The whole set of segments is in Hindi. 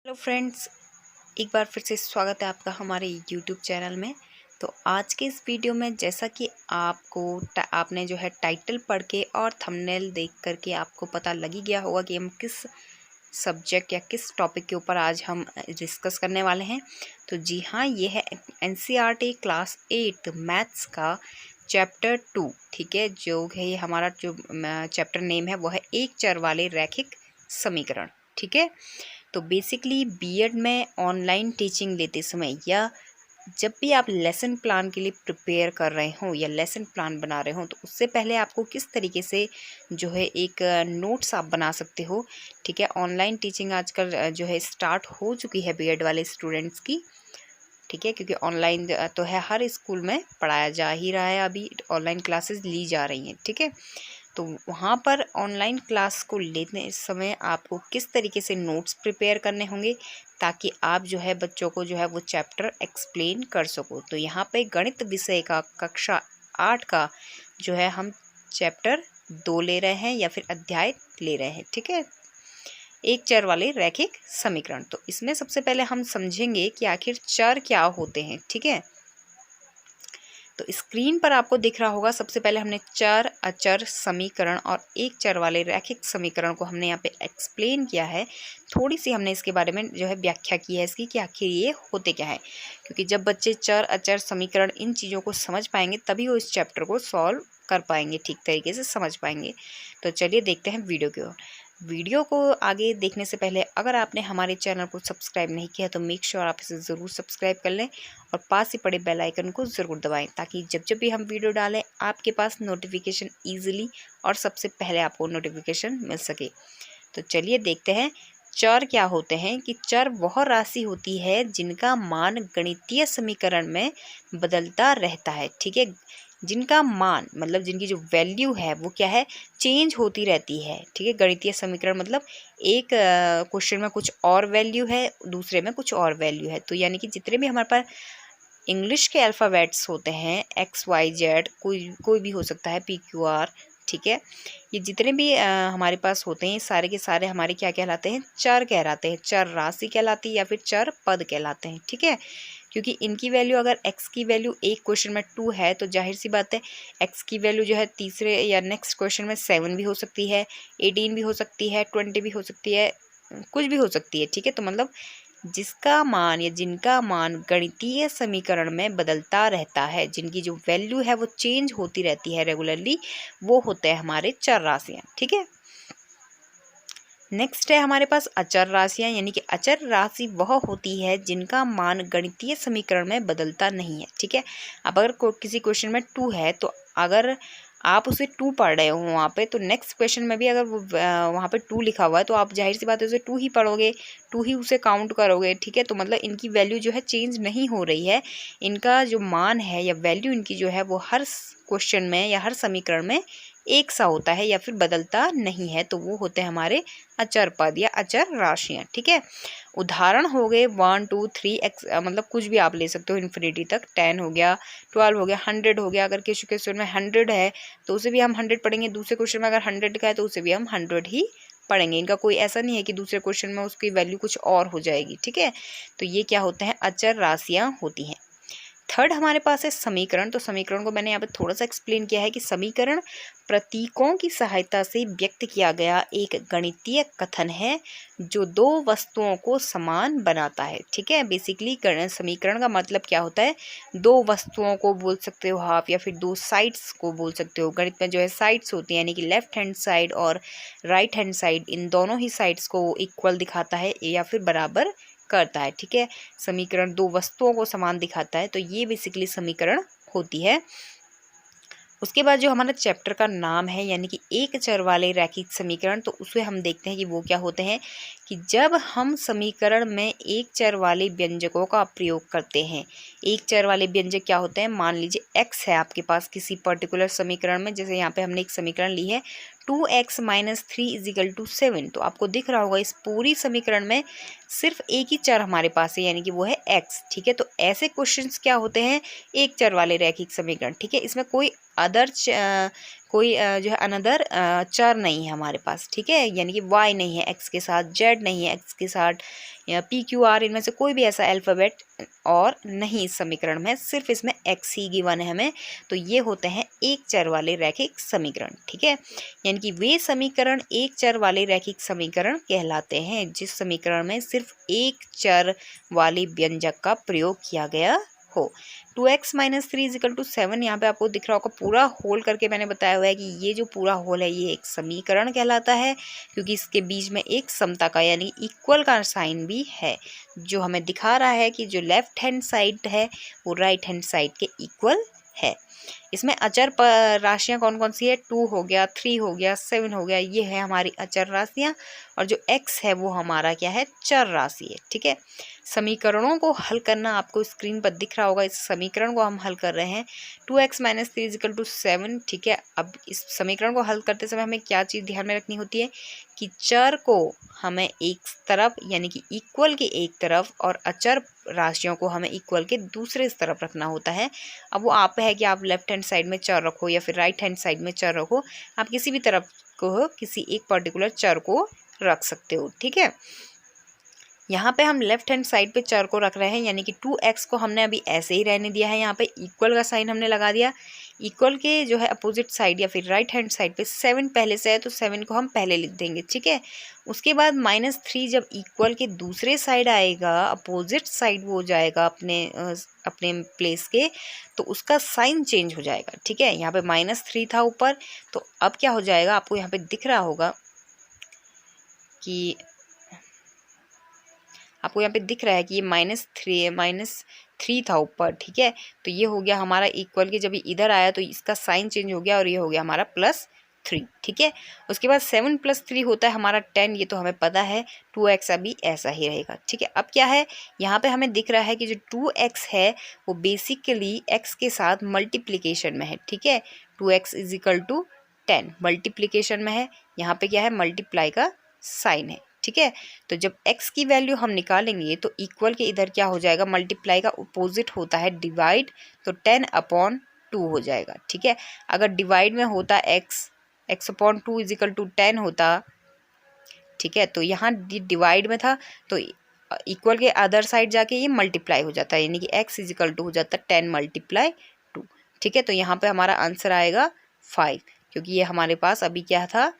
हेलो फ्रेंड्स, एक बार फिर से स्वागत है आपका हमारे यूट्यूब चैनल में। तो आज के इस वीडियो में जैसा कि आपने जो है टाइटल पढ़ के और थंबनेल देख करके आपको पता लग ही गया होगा कि हम किस सब्जेक्ट या किस टॉपिक के ऊपर आज हम डिस्कस करने वाले हैं। तो जी हाँ, ये है NCERT क्लास 8 मैथ्स का चैप्टर 2। ठीक है, जो है हमारा जो चैप्टर नेम है वो है एक चर वाले रैखिक समीकरण। ठीक है, तो बेसिकली बीएड में ऑनलाइन टीचिंग लेते समय या जब भी आप लेसन प्लान के लिए प्रिपेयर कर रहे हो या लेसन प्लान बना रहे हो, तो उससे पहले आपको किस तरीके से जो है एक नोट्स आप बना सकते हो। ठीक है, ऑनलाइन टीचिंग आजकल जो है स्टार्ट हो चुकी है बीएड वाले स्टूडेंट्स की। ठीक है, क्योंकि ऑनलाइन तो है, हर स्कूल में पढ़ाया जा ही रहा है, अभी ऑनलाइन क्लासेस ली जा रही हैं। ठीक है, तो वहाँ पर ऑनलाइन क्लास को लेने समय आपको किस तरीके से नोट्स प्रिपेयर करने होंगे ताकि आप जो है बच्चों को जो है वो चैप्टर एक्सप्लेन कर सको। तो यहाँ पे गणित विषय का कक्षा 8 का जो है हम चैप्टर 2 ले रहे हैं या फिर अध्याय ले रहे हैं। ठीक है, एक चर वाले रैखिक समीकरण। तो इसमें सबसे पहले हम समझेंगे कि आखिर चर क्या होते हैं। ठीक है, तो स्क्रीन पर आपको दिख रहा होगा, सबसे पहले हमने चर, अचर, समीकरण और एक चर वाले रैखिक समीकरण को हमने यहाँ पे एक्सप्लेन किया है। थोड़ी सी हमने इसके बारे में जो है व्याख्या की है इसकी कि आखिर ये होते क्या है, क्योंकि जब बच्चे चर, अचर, समीकरण इन चीज़ों को समझ पाएंगे तभी वो इस चैप्टर को सॉल्व कर पाएंगे, ठीक तरीके से समझ पाएंगे। तो चलिए देखते हैं वीडियो की ओर। वीडियो को आगे देखने से पहले अगर आपने हमारे चैनल को सब्सक्राइब नहीं किया तो मेक श्योर आप इसे ज़रूर सब्सक्राइब कर लें और पास ही पड़े बेल आइकन को ज़रूर दबाएं ताकि जब जब भी हम वीडियो डालें आपके पास नोटिफिकेशन ईजिली और सबसे पहले आपको नोटिफिकेशन मिल सके। तो चलिए देखते हैं चर क्या होते हैं। कि चर वह राशि होती है जिनका मान गणितीय समीकरण में बदलता रहता है। ठीक है, जिनका मान मतलब जिनकी जो वैल्यू है वो क्या है, चेंज होती रहती है। ठीक है, गणितीय समीकरण मतलब एक क्वेश्चन में कुछ और वैल्यू है, दूसरे में कुछ और वैल्यू है। तो यानी कि जितने भी हमारे पास इंग्लिश के अल्फ़ाबेट्स होते हैं, XYZ, कोई भी हो सकता है, PQR। ठीक है, ये जितने भी हमारे पास होते हैं सारे के सारे हमारे क्या कहलाते हैं, चर कहलाते हैं। चर राशि कहलाती है या फिर चर पद कहलाते हैं। ठीक है, क्योंकि इनकी वैल्यू अगर x की वैल्यू एक क्वेश्चन में 2 है तो जाहिर सी बात है x की वैल्यू जो है तीसरे या नेक्स्ट क्वेश्चन में 7 भी हो सकती है, 18 भी हो सकती है, 20 भी हो सकती है, कुछ भी हो सकती है। ठीक है, तो मतलब जिसका मान या जिनका मान गणितीय समीकरण में बदलता रहता है, जिनकी जो वैल्यू है वो चेंज होती रहती है रेगुलरली, वो होते हैं हमारे चर राशियाँ। ठीक है, नेक्स्ट है हमारे पास अचर राशियाँ, यानी कि अचर राशि वह होती है जिनका मान गणितीय समीकरण में बदलता नहीं है। ठीक है, अब अगर किसी क्वेश्चन में 2 है तो अगर आप उसे 2 पढ़ रहे हो वहाँ पे, तो नेक्स्ट क्वेश्चन में भी अगर वो वहाँ पे 2 लिखा हुआ है तो आप जाहिर सी बात है उसे 2 ही पढ़ोगे, 2 ही उसे काउंट करोगे। ठीक है, तो मतलब इनकी वैल्यू जो है चेंज नहीं हो रही है, इनका जो मान है या वैल्यू इनकी जो है वो हर क्वेश्चन में या हर समीकरण में एक सा होता है या फिर बदलता नहीं है। तो वो होते हैं हमारे अचर पद या अचर राशियाँ। ठीक है, उदाहरण हो गए 1 2 3 x, मतलब कुछ भी आप ले सकते हो इन्फिनिटी तक। 10 हो गया, 12 हो गया, 100 हो गया। अगर किसी क्वेश्चन में 100 है तो उसे भी हम 100 पढ़ेंगे, दूसरे क्वेश्चन में अगर 100 का है तो उसे भी हम 100 ही पढ़ेंगे। इनका कोई ऐसा नहीं है कि दूसरे क्वेश्चन में उसकी वैल्यू कुछ और हो जाएगी। ठीक है, तो ये क्या होते हैं, अचर राशियाँ होती हैं। थर्ड हमारे पास है समीकरण। तो समीकरण को मैंने यहाँ पे थोड़ा सा एक्सप्लेन किया है कि समीकरण प्रतीकों की सहायता से व्यक्त किया गया एक गणितीय कथन है जो दो वस्तुओं को समान बनाता है। ठीक है, बेसिकली समीकरण का मतलब क्या होता है, दो वस्तुओं को बोल सकते हो आप या फिर दो साइड्स को बोल सकते हो। गणित में जो है साइड्स होती हैं, यानी कि लेफ्ट हैंड साइड और राइट हैंड साइड, इन दोनों ही साइड्स को इक्वल दिखाता है या फिर बराबर करता है। ठीक है, समीकरण दो वस्तुओं को समान दिखाता है, तो ये बेसिकली समीकरण होती है। उसके बाद जो हमारा चैप्टर का नाम है यानी कि एक चर वाले रैखिक समीकरण, तो उसे हम देखते हैं कि वो क्या होते हैं। कि जब हम समीकरण में एक चर वाले व्यंजकों का प्रयोग करते हैं, एक चर वाले व्यंजक क्या होते हैं, मान लीजिए x है आपके पास किसी पर्टिकुलर समीकरण में, जैसे यहाँ पे हमने एक समीकरण ली है 2x - 3 = 7। तो आपको दिख रहा होगा इस पूरी समीकरण में सिर्फ एक ही चर हमारे पास है, यानी कि वो है x। ठीक है, तो ऐसे क्वेश्चंस क्या होते हैं, एक चर वाले रैखिक समीकरण। ठीक है, इसमें कोई अदर जो है अनदर चर नहीं है हमारे पास। ठीक है, यानी कि y नहीं है x के साथ, z नहीं है x के साथ, या PQR इनमें से कोई भी ऐसा अल्फ़ाबेट और नहीं इस समीकरण में, सिर्फ इसमें x ही गिवन है हमें। तो ये होते हैं एक चर वाले रैखिक समीकरण, ठीक है। यानी कि वे समीकरण एक चर वाले रैखिक समीकरण कहलाते हैं जिस समीकरण में सिर्फ एक चर वाले व्यंजक का प्रयोग किया गया हो। 2x - 3 = 7 यहाँ पे आपको दिख रहा होगा, पूरा होल करके मैंने बताया हुआ है कि ये जो पूरा होल है ये एक समीकरण कहलाता है, क्योंकि इसके बीच में एक समता का यानी इक्वल का साइन भी है, जो हमें दिखा रहा है कि जो लेफ्ट हैंड साइड है वो राइट हैंड साइड के इक्वल है। इसमें अचर राशियाँ कौन कौन सी है, 2 हो गया, 3 हो गया, 7 हो गया, ये है हमारी अचर राशियाँ। और जो x है वो हमारा क्या है, चर राशि है, ठीक है। समीकरणों को हल करना आपको स्क्रीन पर दिख रहा होगा, इस समीकरण को हम हल कर रहे हैं। 2x - 3 = 7, ठीक है। अब इस समीकरण को हल करते समय हमें क्या चीज़ ध्यान में रखनी होती है कि चर को हमें एक तरफ यानी कि इक्वल के एक तरफ और अचर राशियों को हमें इक्वल के दूसरे तरफ रखना होता है। अब वो आप है कि आप लेफ्ट हैंड साइड में चर रखो या फिर राइट हैंड साइड में चर रखो, आप किसी भी तरफ को किसी एक पर्टिकुलर चर को रख सकते हो, ठीक है। यहाँ पे हम लेफ्ट हैंड साइड पे चर को रख रहे हैं, यानी कि 2x को हमने अभी ऐसे ही रहने दिया है। यहाँ पे इक्वल का साइन हमने लगा दिया। इक्वल के जो है अपोजिट साइड या फिर राइट हैंड साइड पे 7 पहले से है तो 7 को हम पहले लिख देंगे, ठीक है। उसके बाद -3 जब इक्वल के दूसरे साइड आएगा, अपोजिट साइड वो जाएगा अपने प्लेस के, तो उसका साइन चेंज हो जाएगा, ठीक है। यहाँ पे -3 था ऊपर, तो अब क्या हो जाएगा, आपको यहाँ पे दिख रहा होगा कि आपको यहाँ पे दिख रहा है कि ये -3 था ऊपर, ठीक है। तो ये हो गया हमारा इक्वल के, जब ये इधर आया तो इसका साइन चेंज हो गया और ये हो गया हमारा +3, ठीक है। उसके बाद 7 + 3 होता है हमारा 10, ये तो हमें पता है। 2x अभी ऐसा ही रहेगा, ठीक है। अब क्या है, यहाँ पे हमें दिख रहा है कि जो 2x है वो बेसिकली x के साथ मल्टीप्लिकेशन में है, ठीक है। 2x = 10 मल्टीप्लिकेशन में है, यहाँ पे क्या है, मल्टीप्लाई का साइन है, ठीक है। तो जब x की वैल्यू हम निकालेंगे तो इक्वल के इधर क्या हो जाएगा, मल्टीप्लाई का अपोजिट होता है डिवाइड, तो 10/2 हो जाएगा, ठीक है। अगर डिवाइड में होता x/2 = 10 होता, ठीक है, तो यहाँ डिवाइड में था तो इक्वल के अदर साइड जाके ये मल्टीप्लाई हो जाता है, यानी कि x = हो जाता है 10 × 2, ठीक है। तो यहाँ पे हमारा आंसर आएगा 5, क्योंकि ये हमारे पास अभी क्या था,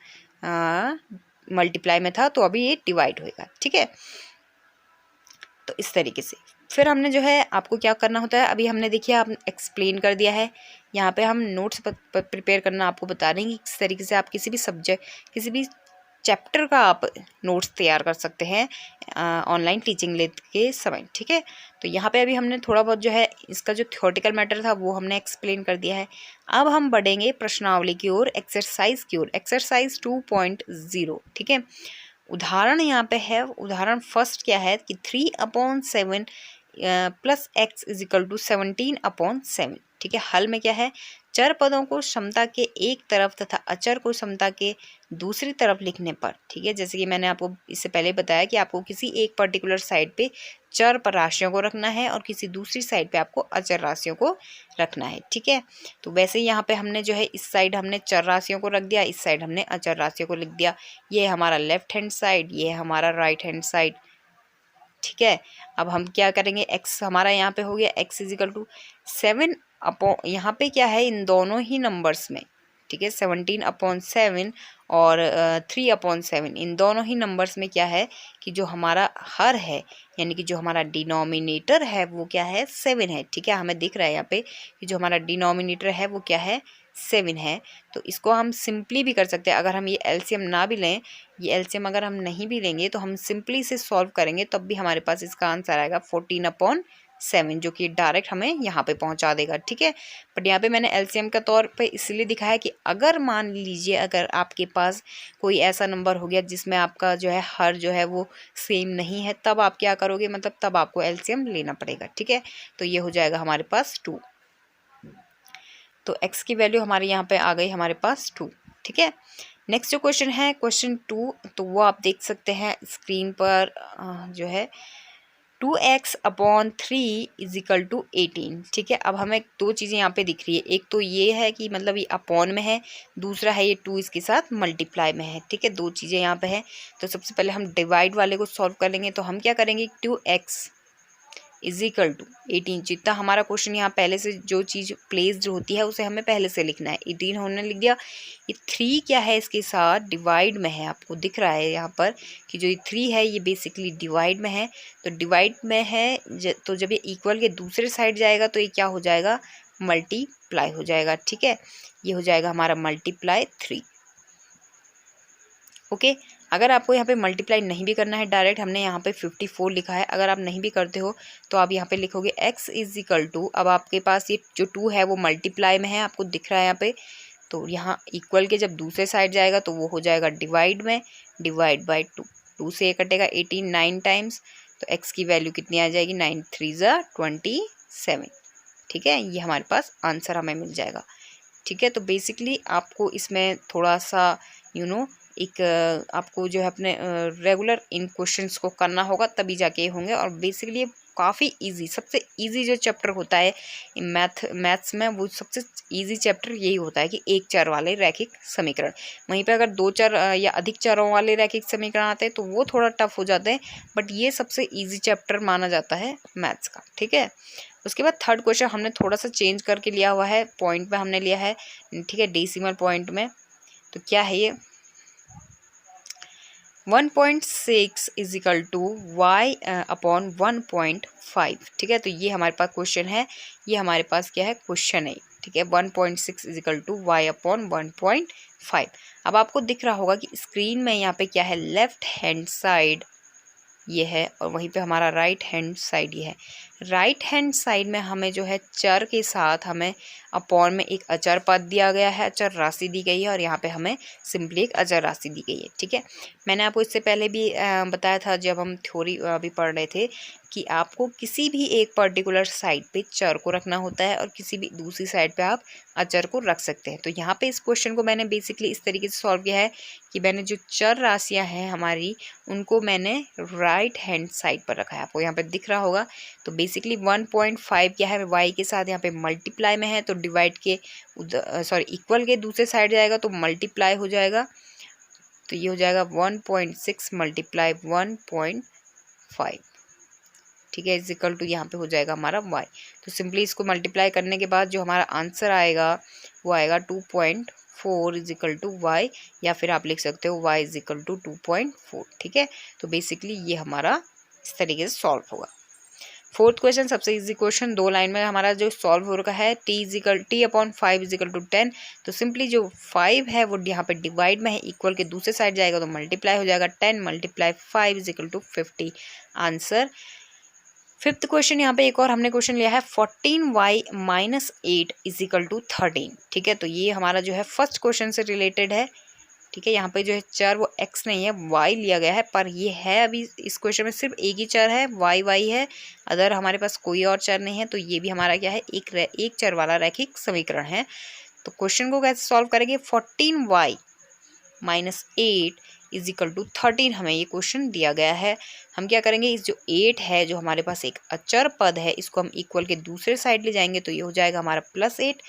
मल्टीप्लाई में था, तो अभी ये डिवाइड होएगा, ठीक है। तो इस तरीके से फिर हमने जो है आपको क्या करना होता है, अभी हमने देखिए आप एक्सप्लेन कर दिया है। यहाँ पे हम नोट्स प्रिपेयर करना आपको बता रहे हैं कि किस तरीके से आप किसी भी सब्जेक्ट, किसी भी चैप्टर का आप नोट्स तैयार कर सकते हैं ऑनलाइन टीचिंग लेते के समय, ठीक है। तो यहाँ पे अभी हमने थोड़ा बहुत जो है इसका जो थ्योरेटिकल मैटर था वो हमने एक्सप्लेन कर दिया है। अब हम बढ़ेंगे प्रश्नावली की ओर, एक्सरसाइज की ओर, एक्सरसाइज 2.0, ठीक है। उदाहरण यहाँ पे है, उदाहरण फर्स्ट क्या है कि 3/7 + x = 17/7, ठीक है। हल में क्या है, चर पदों को समता के एक तरफ तथा अचर को समता के दूसरी तरफ लिखने पर, ठीक है। जैसे कि मैंने आपको इससे पहले बताया कि आपको किसी एक पर्टिकुलर साइड पे चर पर राशियों को रखना है और किसी दूसरी साइड पे आपको अचर राशियों को रखना है, ठीक है। तो वैसे यहाँ पे हमने जो है इस साइड हमने चर राशियों को रख दिया, इस साइड हमने अचर राशियों को लिख दिया। ये हमारा लेफ्ट हैंड साइड, ये हमारा राइट हैंड साइड, ठीक है। अब हम क्या करेंगे, x हमारा यहाँ पे हो गया x = 7 यहाँ पे क्या है, इन दोनों ही नंबर्स में, ठीक है, 17/7 और 3/7, इन दोनों ही नंबर्स में क्या है कि जो हमारा हर है यानी कि जो हमारा डिनोमिनेटर है वो क्या है, 7 है, ठीक है। हमें दिख रहा है यहाँ पे कि जो हमारा डिनोमिनेटर है वो क्या है, 7 है। तो इसको हम सिंपली भी कर सकते हैं, अगर हम ये एलसीएम ना भी लें, ये एलसीएम अगर हम नहीं भी लेंगे तो हम सिंपली इसे सॉल्व करेंगे तब भी हमारे पास इसका आंसर आएगा 14/7, जो कि डायरेक्ट हमें यहाँ पे पहुँचा देगा, ठीक है। बट यहाँ पे मैंने एलसीएम का तौर पे इसलिए दिखाया कि अगर मान लीजिए अगर आपके पास कोई ऐसा नंबर हो गया जिसमें आपका जो है हर जो है वो सेम नहीं है, तब आप क्या करोगे, मतलब तब आपको एलसीएम लेना पड़ेगा, ठीक है। तो ये हो जाएगा हमारे पास 2, तो x की वैल्यू हमारे यहाँ पे आ गई हमारे पास 2, ठीक है। नेक्स्ट जो क्वेश्चन है क्वेश्चन 2, तो वो आप देख सकते हैं स्क्रीन पर जो है 2x/3 = 18। ठीक है, अब हमें दो चीज़ें यहाँ पे दिख रही है, एक तो ये है कि मतलब ये अपॉन में है, दूसरा है ये 2 इसके साथ मल्टीप्लाई में है। ठीक है, दो चीज़ें यहाँ पे है। तो सबसे पहले हम डिवाइड वाले को सॉल्व कर लेंगे। तो हम क्या करेंगे, 2x = 18। जितना हमारा क्वेश्चन यहाँ पहले से जो चीज़ प्लेस्ड होती है उसे हमें पहले से लिखना है। 18 हमने लिख दिया। ये 3 क्या है, इसके साथ डिवाइड में है। आपको दिख रहा है यहाँ पर कि जो ये 3 है ये बेसिकली डिवाइड में है। तो डिवाइड में है तो जब ये इक्वल के दूसरे साइड जाएगा तो ये क्या हो जाएगा, मल्टीप्लाई हो जाएगा। ठीक है, ये हो जाएगा हमारा मल्टीप्लाई 3। ओके, अगर आपको यहाँ पे मल्टीप्लाई नहीं भी करना है, डायरेक्ट हमने यहाँ पे 54 लिखा है, अगर आप नहीं भी करते हो तो आप यहाँ पे लिखोगे x = अब आपके पास ये जो 2 है वो मल्टीप्लाई में है, आपको दिख रहा है यहाँ पे। तो यहाँ इक्वल के जब दूसरे साइड जाएगा तो वो हो जाएगा डिवाइड में, डिवाइड बाई 2। 2 से ये कटेगा 18 9 टाइम्स, तो x की वैल्यू कितनी आ जाएगी, 9 3 27। ठीक है, ये हमारे पास आंसर हमें मिल जाएगा। ठीक है, तो बेसिकली आपको इसमें थोड़ा सा एक आपको जो है अपने रेगुलर इन क्वेश्चंस को करना होगा, तभी जाके होंगे। और बेसिकली काफ़ी इजी, सबसे इजी जो चैप्टर होता है मैथ्स में, वो सबसे इजी चैप्टर यही होता है कि एक चर वाले रैखिक समीकरण। वहीं पे अगर दो चर या अधिक चरों वाले रैखिक समीकरण आते हैं तो वो थोड़ा टफ हो जाते हैं, बट ये सबसे इजी चैप्टर माना जाता है मैथ्स का। ठीक है, उसके बाद थर्ड क्वेश्चन हमने थोड़ा सा चेंज करके लिया हुआ है, पॉइंट में हमने लिया है। ठीक है, डेसिमल पॉइंट में। तो क्या है ये, 1.6 = y/1.5। ठीक है, तो ये हमारे पास क्वेश्चन है, ये हमारे पास क्या है, क्वेश्चन है। ठीक है, 1.6 = y/1.5। अब आपको दिख रहा होगा कि स्क्रीन में यहाँ पे क्या है, लेफ्ट हैंड साइड ये है और वहीं पे हमारा राइट हैंड साइड ये है। राइट हैंड साइड में हमें जो है चर के साथ हमें अपॉन में एक अचर पद दिया गया है, अचर राशि दी गई है, और यहाँ पे हमें सिंपली एक अचर राशि दी गई है। ठीक है, मैंने आपको इससे पहले भी बताया था जब हम थ्योरी अभी पढ़ रहे थे कि आपको किसी भी एक पर्टिकुलर साइड पे चर को रखना होता है और किसी भी दूसरी साइड पे आप अचर को रख सकते हैं। तो यहाँ पे इस क्वेश्चन को मैंने बेसिकली इस तरीके से सॉल्व किया है कि मैंने जो चर राशियाँ हैं हमारी, उनको मैंने राइट हैंड साइड पर रखा है। आपको यहाँ पे दिख रहा होगा। तो बेसिकली 1.5 क्या है, y के साथ यहाँ पे मल्टीप्लाई में है, तो डिवाइड के इक्वल के दूसरे साइड जाएगा तो मल्टीप्लाई हो जाएगा। तो ये हो जाएगा 1.6 × 1.5। ठीक है, = यहाँ पे हो जाएगा हमारा y। तो सिंपली इसको मल्टीप्लाई करने के बाद जो हमारा आंसर आएगा वो आएगा 2.4 = y, या फिर आप लिख सकते हो y = 2.4। ठीक है, तो बेसिकली ये हमारा इस तरीके से सॉल्व होगा। फोर्थ क्वेश्चन सबसे इजी क्वेश्चन, 2 लाइन में हमारा जो सॉल्व हो रखा है, t/5 = 10। तो सिंपली जो 5 है वो यहाँ पे डिवाइड में है, इक्वल के दूसरे साइड जाएगा तो मल्टीप्लाई हो जाएगा। 10 × 5 = 50 आंसर। फिफ्थ क्वेश्चन यहाँ पे एक और हमने क्वेश्चन लिया है, 14y - 8 = 13। ठीक है, तो ये हमारा जो है फर्स्ट क्वेश्चन से रिलेटेड है। ठीक है, यहाँ पे जो है चर वो x नहीं है, y लिया गया है, पर ये है अभी इस क्वेश्चन में सिर्फ एक ही चर है, y है, अदर हमारे पास कोई और चर नहीं है। तो ये भी हमारा क्या है, एक चर वाला रैखिक समीकरण है। तो क्वेश्चन को कैसे सॉल्व करेंगे, 14y - 8 = 13 हमें ये क्वेश्चन दिया गया है। हम क्या करेंगे, इस जो 8 है, जो हमारे पास एक अचर पद है, इसको हम इक्वल के दूसरे साइड ले जाएंगे तो ये हो जाएगा हमारा +8।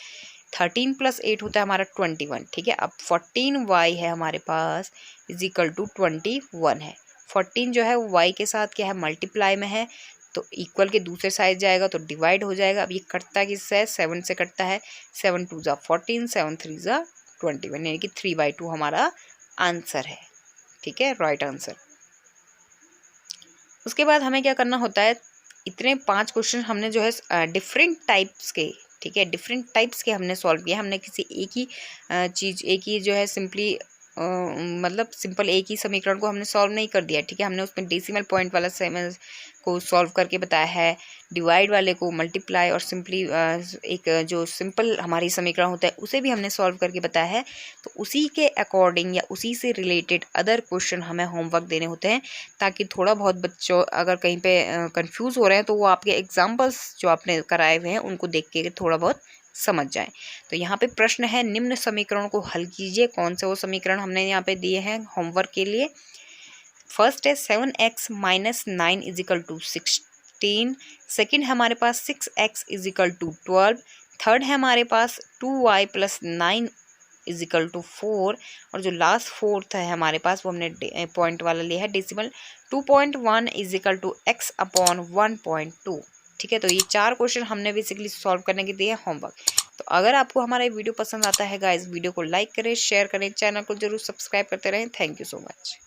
13 + 8 होता है हमारा 21। ठीक है, अब 14y है हमारे पास = 21 है। 14 जो है y के साथ क्या है, मल्टीप्लाई में है, तो इक्वल के दूसरे साइड जाएगा तो डिवाइड हो जाएगा। अब ये कटता किससे है, 7 से कटता है। 7 × 2 = 14, 7 × 3 = 21, यानी कि 3/2 हमारा आंसर है। ठीक है, राइट आंसर। उसके बाद हमें क्या करना होता है, इतने 5 क्वेश्चन हमने जो है डिफरेंट टाइप्स के, ठीक है, डिफरेंट टाइप्स के हमने सॉल्व किया। हमने किसी एक ही चीज़, एक ही जो है सिंपली मतलब सिंपल एक ही समीकरण को हमने सॉल्व नहीं कर दिया। ठीक है, हमने उसमें डेसिमल पॉइंट वाला को सॉल्व करके बताया है, डिवाइड वाले को मल्टीप्लाई, और सिंपली एक जो सिंपल हमारी समीकरण होता है उसे भी हमने सॉल्व करके बताया है। तो उसी के अकॉर्डिंग या उसी से रिलेटेड अदर क्वेश्चन हमें होमवर्क देने होते हैं, ताकि थोड़ा बहुत बच्चों अगर कहीं पे कंफ्यूज हो रहे हैं तो वो आपके एग्जाम्पल्स जो आपने कराए हुए हैं उनको देख के थोड़ा बहुत समझ जाएं। तो यहाँ पे प्रश्न है, निम्न समीकरणों को हल कीजिए। कौन से वो समीकरण हमने यहाँ पे दिए हैं होमवर्क के लिए। फर्स्ट है 7x - 9 = 16, सेकंड है हमारे पास 6x इजिकल टू 12, थर्ड है हमारे पास 2y प्लस 9 इजिकल टू 4, और जो लास्ट फोर्थ है हमारे पास वो हमने पॉइंट वाला लिया है decimal, 2.1 is equal to x upon 1.2। ठीक है, तो ये 4 क्वेश्चन हमने बेसिकली सॉल्व करने के दिए होमवर्क। तो अगर आपको हमारा वीडियो पसंद आता है गाइस, वीडियो को लाइक करें, शेयर करें, चैनल को जरूर सब्सक्राइब करते रहें। Thank you so much.